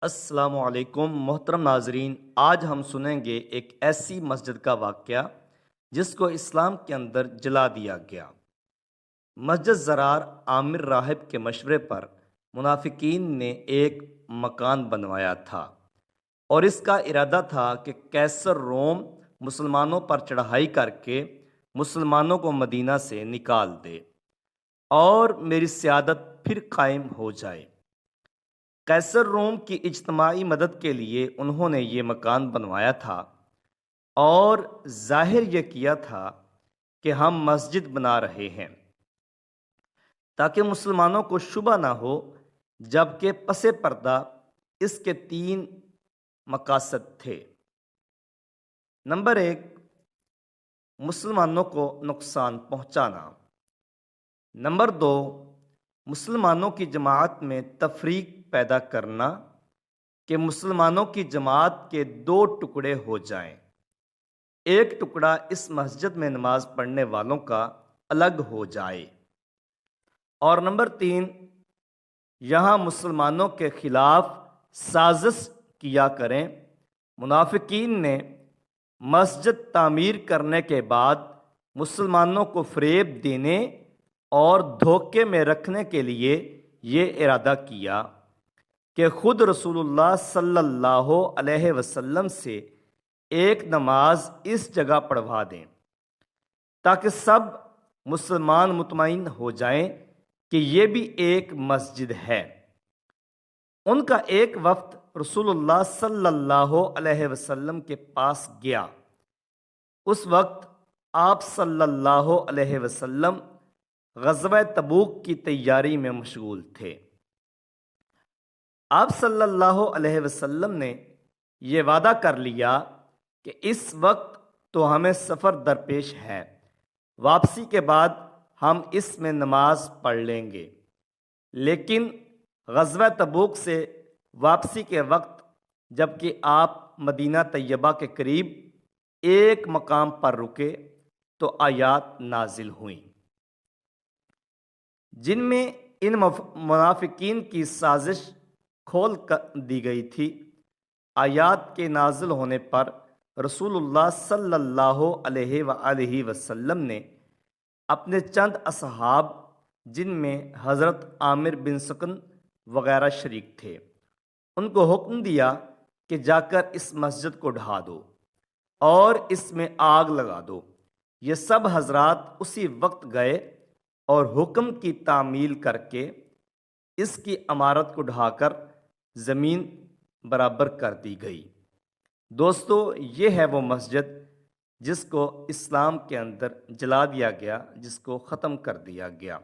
السلام علیکم محترم ناظرین، آج ہم سنیں گے ایک ایسی مسجد کا واقعہ جس کو اسلام کے اندر جلا دیا گیا۔ مسجد زرار عامر راہب کے مشورے پر منافقین نے ایک مکان بنوایا تھا اور اس کا ارادہ تھا کہ قیصر روم مسلمانوں پر چڑھائی کر کے مسلمانوں کو مدینہ سے نکال دے اور میری سیادت پھر قائم ہو جائے۔ قیصر روم کی اجتماعی مدد کے لیے انہوں نے یہ مکان بنوایا تھا اور ظاہر یہ کیا تھا کہ ہم مسجد بنا رہے ہیں تاکہ مسلمانوں کو شبہ نہ ہو، جبکہ پس پردہ اس کے 3 مقاصد تھے۔ نمبر 1، مسلمانوں کو نقصان پہنچانا۔ نمبر 2، مسلمانوں کی جماعت میں تفریق پیدا کرنا کہ مسلمانوں کی جماعت کے 2 ٹکڑے ہو جائیں، ایک ٹکڑا اس مسجد میں نماز پڑھنے والوں کا الگ ہو جائے، اور نمبر 3، یہاں مسلمانوں کے خلاف سازش کیا کریں۔ منافقین نے مسجد تعمیر کرنے کے بعد مسلمانوں کو فریب دینے اور دھوکے میں رکھنے کے لیے یہ ارادہ کیا کہ خود رسول اللہ صلی اللہ علیہ وسلم سے ایک نماز اس جگہ پڑھوا دیں تاکہ سب مسلمان مطمئن ہو جائیں کہ یہ بھی ایک مسجد ہے۔ ان کا ایک وفد رسول اللہ صلی اللہ علیہ وسلم کے پاس گیا۔ اس وقت آپ صلی اللہ علیہ وسلم غزوہ تبوک کی تیاری میں مشغول تھے۔ آپ صلی اللہ علیہ وسلم نے یہ وعدہ کر لیا کہ اس وقت تو ہمیں سفر درپیش ہے، واپسی کے بعد ہم اس میں نماز پڑھ لیں گے، لیکن غزوہ تبوک سے واپسی کے وقت جبکہ آپ مدینہ طیبہ کے قریب ایک مقام پر رکے تو آیات نازل ہوئیں جن میں ان منافقین کی سازش کھول دی گئی تھی۔ آیات کے نازل ہونے پر رسول اللہ صلی اللہ علیہ وآلہ وسلم نے اپنے چند اصحاب، جن میں حضرت عامر بن سکن وغیرہ شریک تھے، ان کو حکم دیا کہ جا کر اس مسجد کو ڈھا دو اور اس میں آگ لگا دو۔ یہ سب حضرات اسی وقت گئے اور حکم کی تعمیل کر کے اس کی عمارت کو ڈھا کر زمین برابر کر دی گئی۔ دوستو، یہ ہے وہ مسجد جس کو اسلام کے اندر جلا دیا گیا، جس کو ختم کر دیا گیا۔